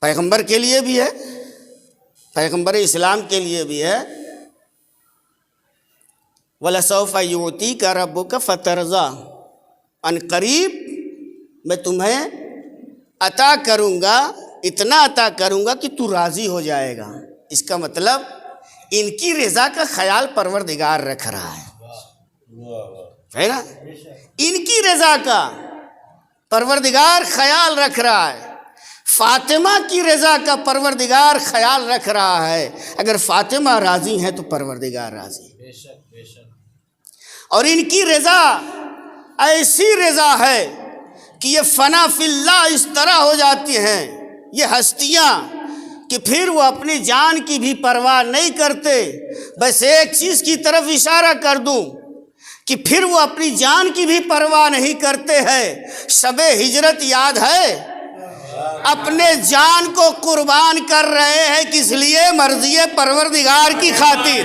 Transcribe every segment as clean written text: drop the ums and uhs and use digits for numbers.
پیغمبر کے لیے بھی ہے، پیغمبر اسلام کے لیے بھی ہے، وَلَسَوْفَ يُعْطِيكَ رَبُّكَ فَتَرْضَىٰ، ان قریب میں تمہیں عطا کروں گا، اتنا عطا کروں گا کہ تو راضی ہو جائے گا۔ اس کا مطلب ان کی رضا کا خیال پروردگار رکھ رہا ہے نا، ان کی رضا کا پروردگار خیال رکھ رہا ہے، فاطمہ کی رضا کا پروردگار خیال رکھ رہا ہے۔ اگر فاطمہ راضی ہیں تو پروردگار راضی ہے، اور ان کی رضا ایسی رضا ہے کہ یہ فنا فی اللہ اس طرح ہو جاتی ہیں یہ ہستیاں کہ پھر وہ اپنی جان کی بھی پرواہ نہیں کرتے۔ بس ایک چیز کی طرف اشارہ کر دوں کہ پھر وہ اپنی جان کی بھی پرواہ نہیں کرتے ہیں۔ شب ہجرت یاد ہے، اپنے جان کو قربان کر رہے ہیں، کس لیے؟ مرضی پروردگار کی خاطر۔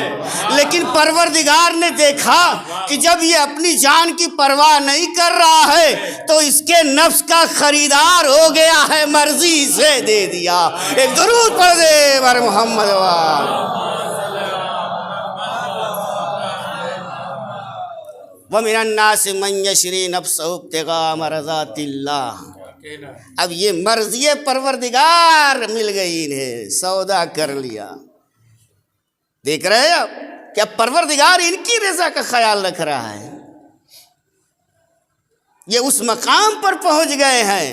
لیکن پروردگار نے دیکھا کہ جب یہ اپنی جان کی پرواہ نہیں کر رہا ہے تو اس کے نفس کا خریدار ہو گیا ہے، مرضی سے دے دیا۔ ایک درود پڑھ دے بر محمد وَمِنَ النَّاسِ مَن يَشْرِي نَفْسَهُ ابْتِغَاءَ مَرْضَاتِ اللَّهِ۔ اب یہ مرضی پروردگار مل گئی انہیں، سودا کر لیا۔ دیکھ رہے ہیں اب کہ اب پروردگار ان کی رضا کا خیال رکھ رہا ہے، یہ اس مقام پر پہنچ گئے ہیں۔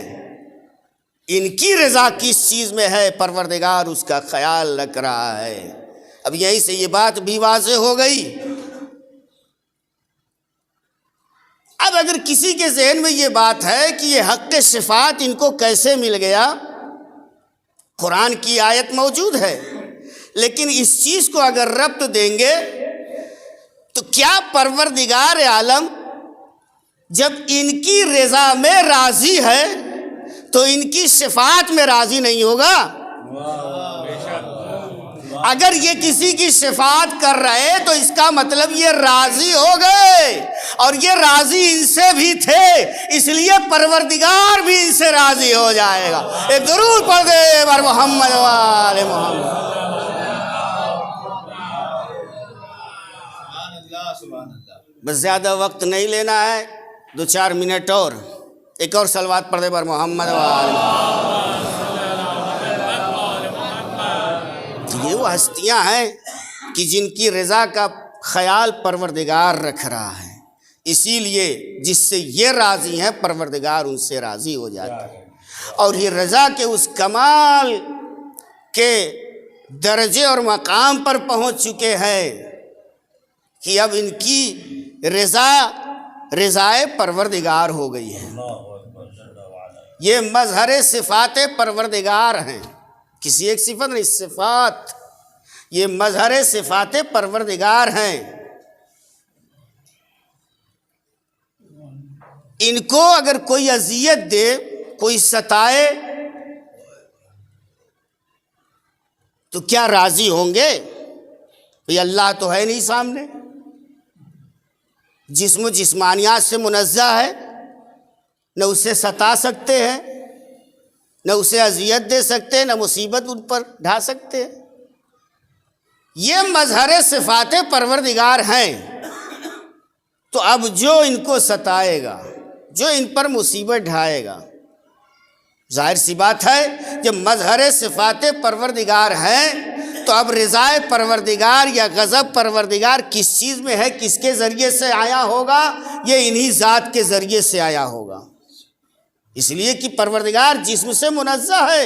ان کی رضا کس چیز میں ہے؟ پروردگار اس کا خیال رکھ رہا ہے۔ اب یہیں سے یہ بات بھی واضح ہو گئی۔ اب اگر کسی کے ذہن میں یہ بات ہے کہ یہ حق صفات ان کو کیسے مل گیا، قرآن کی آیت موجود ہے، لیکن اس چیز کو اگر ربط دیں گے تو کیا پروردگار عالم جب ان کی رضا میں راضی ہے تو ان کی صفات میں راضی نہیں ہوگا؟ اگر یہ کسی کی صفات کر رہے تو اس کا مطلب یہ راضی ہو گئے، اور یہ راضی ان سے بھی تھے، اس لیے پروردگار بھی ان سے راضی ہو جائے گا۔ ایک درود پڑھ دے بر محمد وآل محمد۔ بس زیادہ وقت نہیں لینا ہے، 2-4 منٹ اور، ایک اور صلوات پڑھ دے بر محمد وآل محمد۔ یہ وہ ہستیاں ہیں کہ جن کی رضا کا خیال پروردگار رکھ رہا ہے، اسی لیے جس سے یہ راضی ہیں پروردگار ان سے راضی ہو جاتا ہے، اور یہ رضا کے اس کمال کے درجے اور مقام پر پہنچ چکے ہیں کہ اب ان کی رضائے پروردگار ہو گئی ہے۔ یہ مظہر صفات پروردگار ہیں، کسی ایک صفت نہیں، صفات، یہ مظہر صفات پروردگار ہیں۔ ان کو اگر کوئی اذیت دے، کوئی ستائے تو کیا راضی ہوں گے؟ یہ اللہ تو ہے نہیں سامنے، جسم و جسمانیات سے منزہ ہے، نہ اسے ستا سکتے ہیں، نہ اسے اذیت دے سکتے، نہ مصیبت ان پر ڈھا سکتے۔ یہ مظہر صفات پروردگار ہیں، تو اب جو ان کو ستائے گا، جو ان پر مصیبت ڈھائے گا، ظاہر سی بات ہے جب مظہر صفات پروردگار ہیں تو اب رضائے پروردگار یا غضب پروردگار کس چیز میں ہے، کس کے ذریعے سے آیا ہوگا؟ یہ انہی ذات کے ذریعے سے آیا ہوگا، اس لیے کہ پروردگار جسم سے منزہ ہے،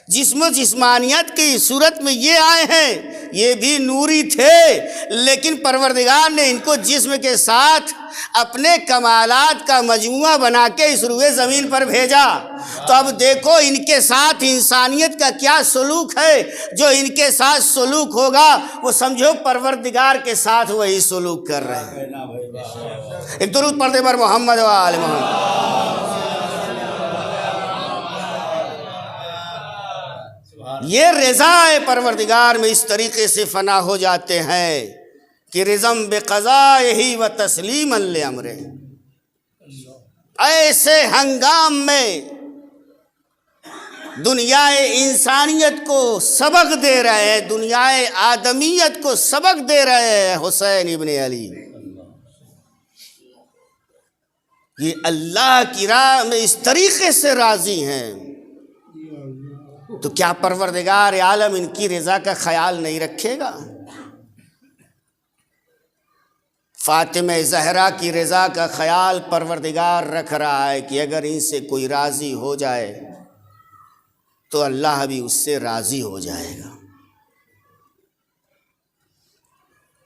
جسم و جسمانیت کی صورت میں یہ آئے ہیں، یہ بھی نوری تھے، لیکن پروردگار نے ان کو جسم کے ساتھ اپنے کمالات کا مجموعہ بنا کے اس روئے زمین پر بھیجا۔ تو اب دیکھو ان کے ساتھ انسانیت کا کیا سلوک ہے، جو ان کے ساتھ سلوک ہوگا وہ سمجھو پروردگار کے ساتھ وہی سلوک کر رہے ہیں۔ ایک درود پڑھ دے بر محمد و آل محمد۔ یہ رضا پروردگار میں اس طریقے سے فنا ہو جاتے ہیں کہ رضم بقضائہ و تسلیما لامرہ، ایسے ہنگام میں دنیا انسانیت کو سبق دے رہے ہیں، دنیا آدمیت کو سبق دے رہے ہیں حسین ابن علی۔ یہ اللہ کی راہ میں اس طریقے سے راضی ہیں، تو کیا پروردگار عالم ان کی رضا کا خیال نہیں رکھے گا؟ فاطمہ زہرا کی رضا کا خیال پروردگار رکھ رہا ہے کہ اگر ان سے کوئی راضی ہو جائے تو اللہ بھی اس سے راضی ہو جائے گا۔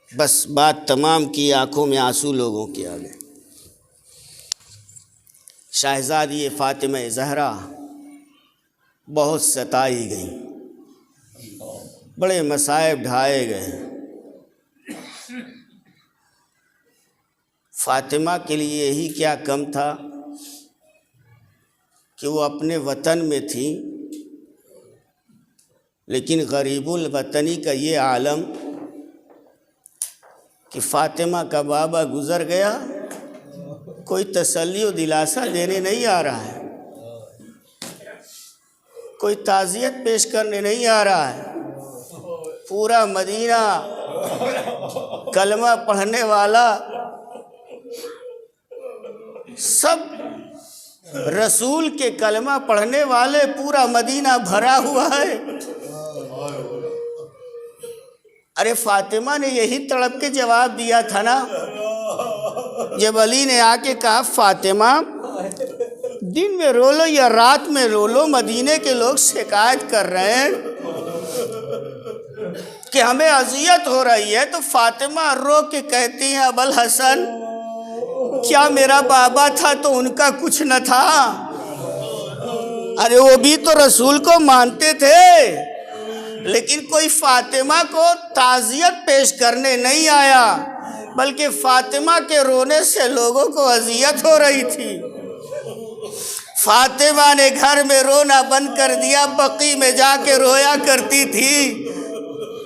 بس بات تمام کی، آنکھوں میں آنسو لوگوں کے آ گئے۔ شہزادی فاطمہ زہرا بہت ستائی گئی، بڑے مصائب ڈھائے گئے۔ فاطمہ کے لیے یہی کیا کم تھا کہ وہ اپنے وطن میں تھی، لیکن غریب الوطنی کا یہ عالم کہ فاطمہ کا بابا گزر گیا، کوئی تسلی و دلاسا دینے نہیں آ رہا ہے، کوئی تعزیت پیش کرنے نہیں آ رہا ہے۔ پورا مدینہ کلمہ پڑھنے والا، سب رسول کے کلمہ پڑھنے والے پورا مدینہ بھرا ہوا ہے۔ ارے فاطمہ نے یہی تڑپ کے جواب دیا تھا نا، جب علی نے آ کے کہا فاطمہ دن میں رو لو یا رات میں رو لو، مدینے کے لوگ شکایت کر رہے ہیں کہ ہمیں اذیت ہو رہی ہے، تو فاطمہ رو کے کہتی ہیں ابوالحسن کیا میرا بابا تھا تو ان کا کچھ نہ تھا؟ ارے وہ بھی تو رسول کو مانتے تھے، لیکن کوئی فاطمہ کو تعزیت پیش کرنے نہیں آیا، بلکہ فاطمہ کے رونے سے لوگوں کو اذیت ہو رہی تھی۔ فاطمہ نے گھر میں رونا بند کر دیا، بقی میں جا کے رویا کرتی تھی۔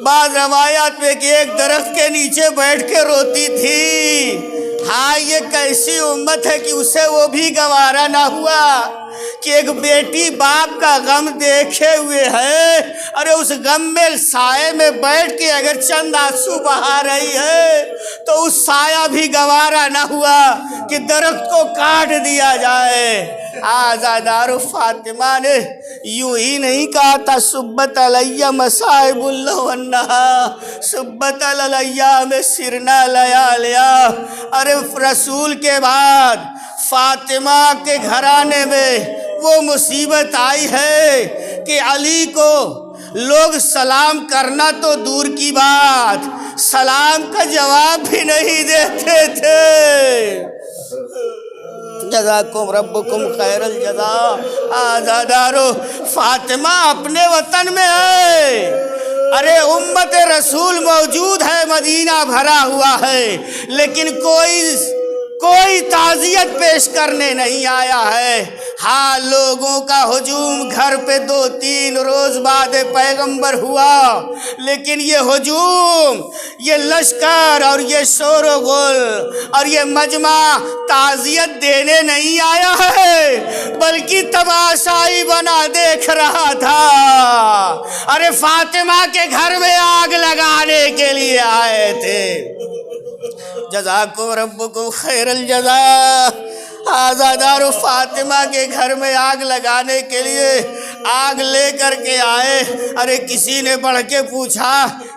بعض روایات میں کہ ایک درخت کے نیچے بیٹھ کے روتی تھی۔ ہاں یہ کیسی امت ہے کہ اسے وہ بھی گوارا نہ ہوا کہ ایک بیٹی باپ کا غم دیکھے ہوئے ہے، ارے اس غم میں سائے میں بیٹھ کے اگر چند آنسو بہا رہی ہے تو اس سایہ بھی گوارا نہ ہوا کہ درخت کو کاٹ دیا جائے۔ آزادار فاطمہ نے یوں ہی نہیں کہا تھا سبت علیہ مصائب اللہ ونہا سبت علیہ میں سرنا لیالیا۔ ارے رسول کے بعد فاطمہ کے گھرانے میں وہ مصیبت آئی ہے کہ علی کو لوگ سلام کرنا تو دور کی بات، سلام کا جواب بھی نہیں دیتے تھے۔ جزاکم ربکم خیر الجزا۔ آزادارو فاطمہ اپنے وطن میں ہے، ارے امت رسول موجود ہے، مدینہ بھرا ہوا ہے، لیکن کوئی تعزیت پیش کرنے نہیں آیا ہے۔ ہاں لوگوں کا ہجوم گھر پہ 2-3 روز بعد پیغمبر ہوا، لیکن یہ ہجوم، یہ لشکر اور یہ شور و غل اور یہ مجمع تعزیت دینے نہیں آیا ہے، بلکہ تماشائی بنا دیکھ رہا تھا۔ ارے فاطمہ کے گھر میں آگ لگانے کے لیے آئے تھے۔ جزاکم ربکم خیر الجزا۔ آزادار فاطمہ کے گھر میں آگ لگانے کے لیے آگ لے کر کے آئے۔ ارے کسی نے بڑھ کے پوچھا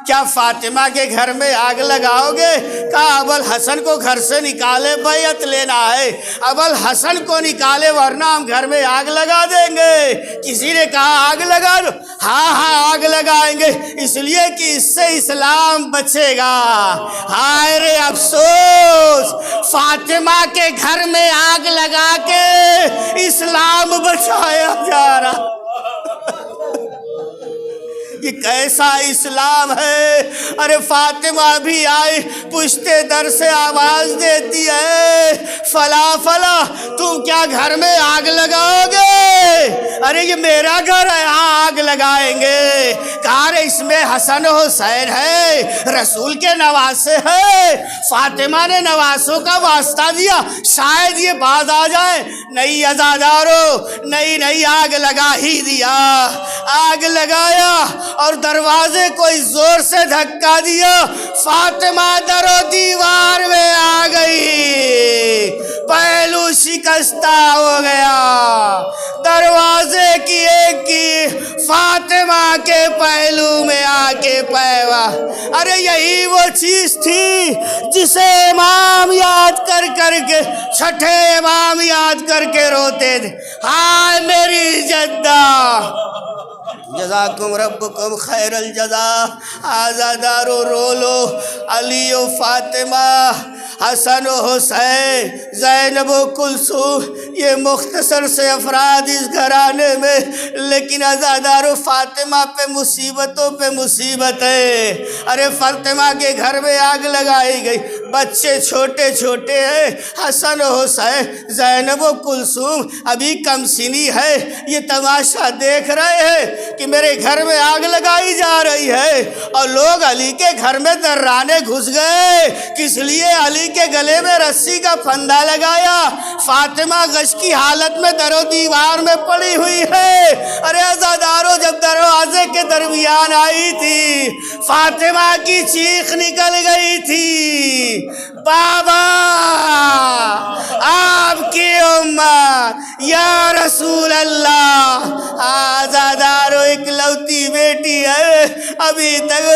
کیا فاطمہ کے گھر میں آگ لگاؤ گے؟ کہا ابوالحسن کو گھر سے نکالے، بیعت لینا ہے، ابوالحسن کو نکالے ورنہ ہم گھر میں آگ لگا دیں گے۔ کسی نے کہا آگ لگا دو، ہاں آگ لگائیں گے، اس لیے کہ اس سے اسلام بچے گا۔ ہائے رے افسوس، فاطمہ کے گھر میں آگ لگا کے اسلام بچایا جا رہا۔ یہ کیسا اسلام ہے؟ ارے فاطمہ بھی آئی، پشتے در سے آواز دیتی ہے فلا فلا، تم کیا گھر میں آگ لگاؤ گے؟ ارے یہ میرا گھر ہے، ہاں آگ لگائیں گے۔ کہا رہے اس اس میں حسن و حسین ہے، رسول کے نواسے ہے، فاطمہ نے نواسوں کا واسطہ دیا، شاید یہ بات آ جائے۔ نہیں عزادارو، نہیں آگ لگا ہی دیا، آگ لگایا اور دروازے کو اس زور سے دھکا دیا، فاطمہ در و دیوار میں آ گئی، پہلو شکستہ ہو گیا، دروازے کی ایک کی فاطمہ کے پہلو میں آ کے پیوا۔ ارے یہی وہ چیز تھی جسے امام یاد کر کے، چھٹے امام یاد کر کے روتے تھے، ہائے میری جدہ، جزاکم ربکم خیر الجزا۔ آزادارو رو لو، علی و فاطمہ، حسن و حسین، زینب و کلثوم، یہ مختصر سے افراد اس گھرانے میں، لیکن آزادارو فاطمہ پہ مصیبتوں پہ مصیبت ہے۔ ارے فاطمہ کے گھر میں آگ لگائی گئی، بچے چھوٹے چھوٹے ہیں، حسن و حسین، زینب و کلثوم ابھی کم سنی ہے، یہ تماشا دیکھ رہے ہیں کہ میرے گھر میں آگ لگائی جا رہی ہے، اور لوگ علی کے گھر میں درانے گھس گئے، کس لیے؟ علی کے گلے میں رسی کا پھندا لگایا، فاطمہ غش کی حالت میں در و دیوار میں پڑی ہوئی ہے۔ ارے عزادارو، جب دروازے کے درمیان آئی تھی، فاطمہ کی چیخ نکل گئی تھی، بابا آپ کی امت یا رسول اللہ۔ آزادارو اکلوتی بیٹی ہے، ابھی تک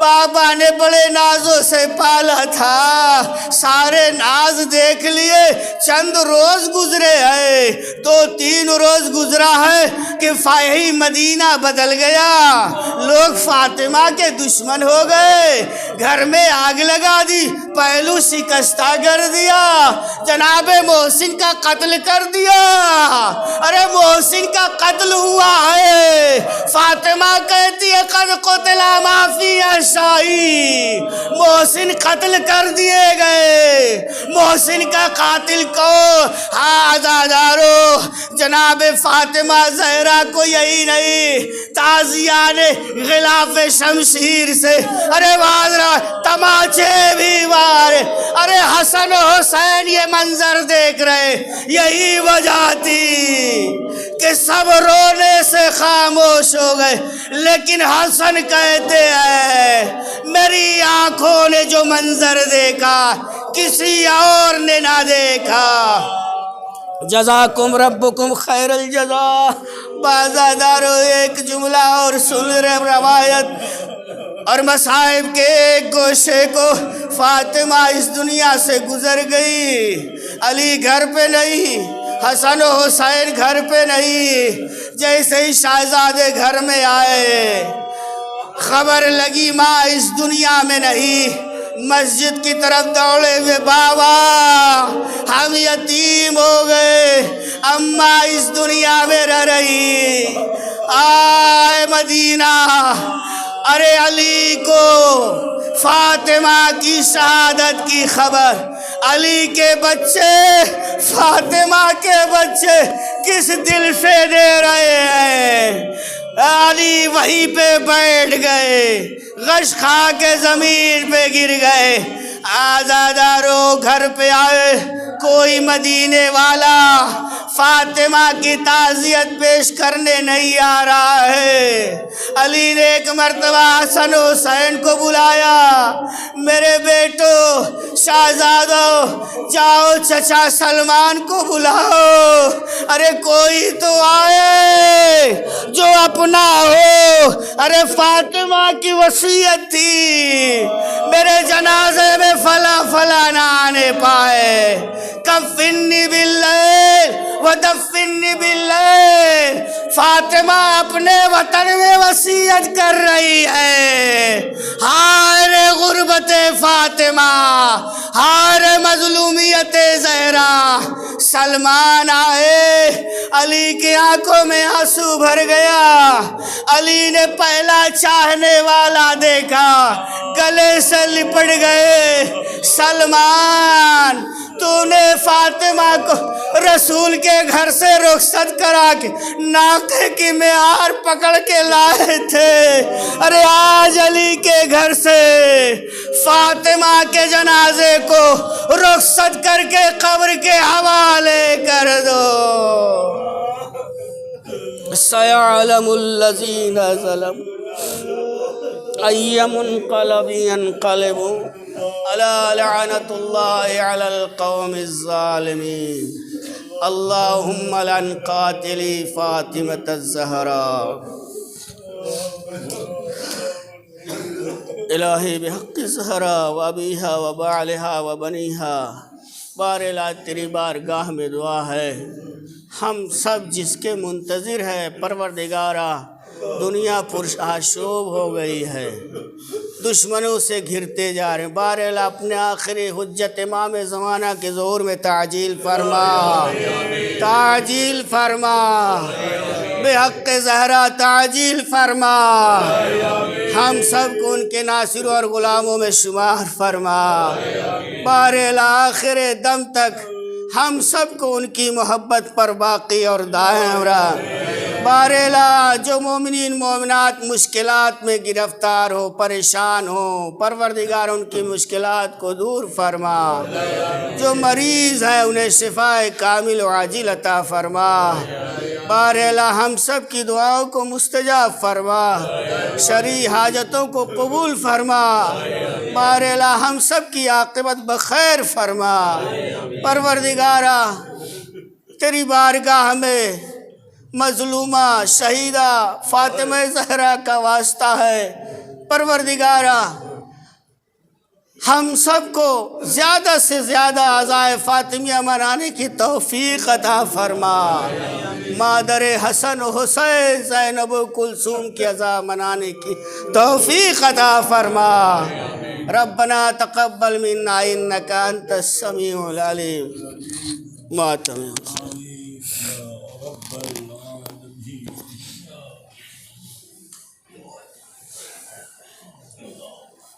بابا نے بڑے نازوں سے پالا تھا، سارے ناز دیکھ لیے، چند روز گزرے ہیں، 2-3 روز گزرا ہے کہ فاہی مدینہ بدل گیا، لوگ فاطمہ کے دشمن ہو گئے، گھر میں آگ لگا دی، پہلو شکستہ کر دیا، جناب محسن کا قتل کر دیا۔ ارے محسن کا قتل ہوا ہے، فاطمہ کہتی ہے قد قتل ما فی عشائی، محسن قتل کر دیے گئے، محسن کا قاتل کو آزادارو جناب فاطمہ زہرا کو یہی نہیں، تازیان غلاف شمشیر سے ارے بازرہ تماچے بھی مارے۔ ارے حسن و حسین یہ منظر دیکھ رہے، یہی وجہ تھی کہ سب رونے سے خاموش ہو گئے، لیکن حسن کہتے ہیں میری آنکھوں نے جو منظر دیکھا کسی اور نے نہ دیکھا۔ جزاکم ربکم خیر الجزا۔ بازادارو ایک جملہ اور سن رہے روایت اور مصائب کے ایک گوشے کو، فاطمہ اس دنیا سے گزر گئی، علی گھر پہ نہیں، حسن و حسین گھر پہ نہیں، جیسے ہی شہزادے گھر میں آئے خبر لگی ماں اس دنیا میں نہیں، مسجد کی طرف دوڑے ہوئے، بابا ہم یتیم ہو گئے، اماں اس دنیا میں رہ رہی، آئے مدینہ۔ ارے علی کو فاطمہ کی شہادت کی خبر، علی کے بچے فاطمہ کے بچے کس دل سے دے رہے ہیں۔ علی وہیں پہ بیٹھ گئے، غش کھا کے زمین پہ گر گئے۔ آزادارو گھر پہ آئے، کوئی مدینے والا فاطمہ کی تعزیت پیش کرنے نہیں آ رہا ہے۔ علی نے ایک مرتبہ حسن و حسین کو بلایا، میرے بیٹو شہزادو جاؤ چچا سلمان کو بلاؤ، ارے کوئی تو آئے جو اپنا ہو۔ ارے فاطمہ کی وصیت تھی میرے جنازے میں فلاں نہ آنے پائے، کفنی باللیل ودفنی باللیل۔ فاطمہ اپنے وطن میں وصیت کر رہی ہے، ہائے رے غربت فاطمہ، ہائے رے مظلومیت زہرا۔ سلمان آئے، علی کی آنکھوں میں آنسو بھر گیا، علی نے پہلا چاہنے والا دیکھا، گلے سے لپٹ گئے۔ سلمان تو نے فاطمہ کو رسول کے گھر سے رخصت کرا کے ناقے کی معیار پکڑ کے لائے تھے، ارے آج علی کے گھر سے فاطمہ کے جنازے کو رخصت کر کے قبر کے حوالے کر دو۔ سَيَعْلَمُ الَّذِينَ ظَلَمُوا أَيَّ مُنقَلَبٍ يَنقَلِبُونَ أَلَا لَعْنَةُ اللَّهِ عَلَى الْقَوْمِ الظَّالِمِينَ اللهم لعن قاتلي فاطمة الزهراء۔ الہی بحق زہرا وابیہا وبعلہا وبنیہا، بارلا تیری بارگاہ میں دعا ہے، ہم سب جس کے منتظر ہے پروردگارا، دنیا پرآشوب ہو گئی ہے، دشمنوں سے گھرتے جا رہے ہیں، بارلا اپنے آخری حجت امام زمانہ کے ظہور میں تعجیل فرما، تعجیل فرما، بے حق زہرا تعجیل فرما، ہم سب کو ان کے ناصروں اور غلاموں میں شمار فرما، بارلا آخر دم تک ہم سب کو ان کی محبت پر باقی اور دائم رکھ، بارلا جو مومنین مومنات مشکلات میں گرفتار ہو، پریشان ہو، پروردگار ان کی مشکلات کو دور فرما، جو مریض ہے انہیں شفاء کامل و عاجل عطا فرما، بارلا ہم سب کی دعاؤں کو مستجاب فرما، شرعی حاجتوں کو قبول فرما، بارلا ہم سب کی عاقبت بخیر فرما، پروردگارا تیری بارگاہ میں مظلومہ شہیدہ فاطمہ زہرا کا واسطہ ہے، پروردگارا ہم سب کو زیادہ سے زیادہ عزائے فاطمیہ منانے کی توفیق عطا فرما، مادر حسن و حسین زینب و کلثوم کی عزا منانے کی توفیق عطا فرما، ربنا تقبل منا انک انت السمیع العلیم۔ ماتم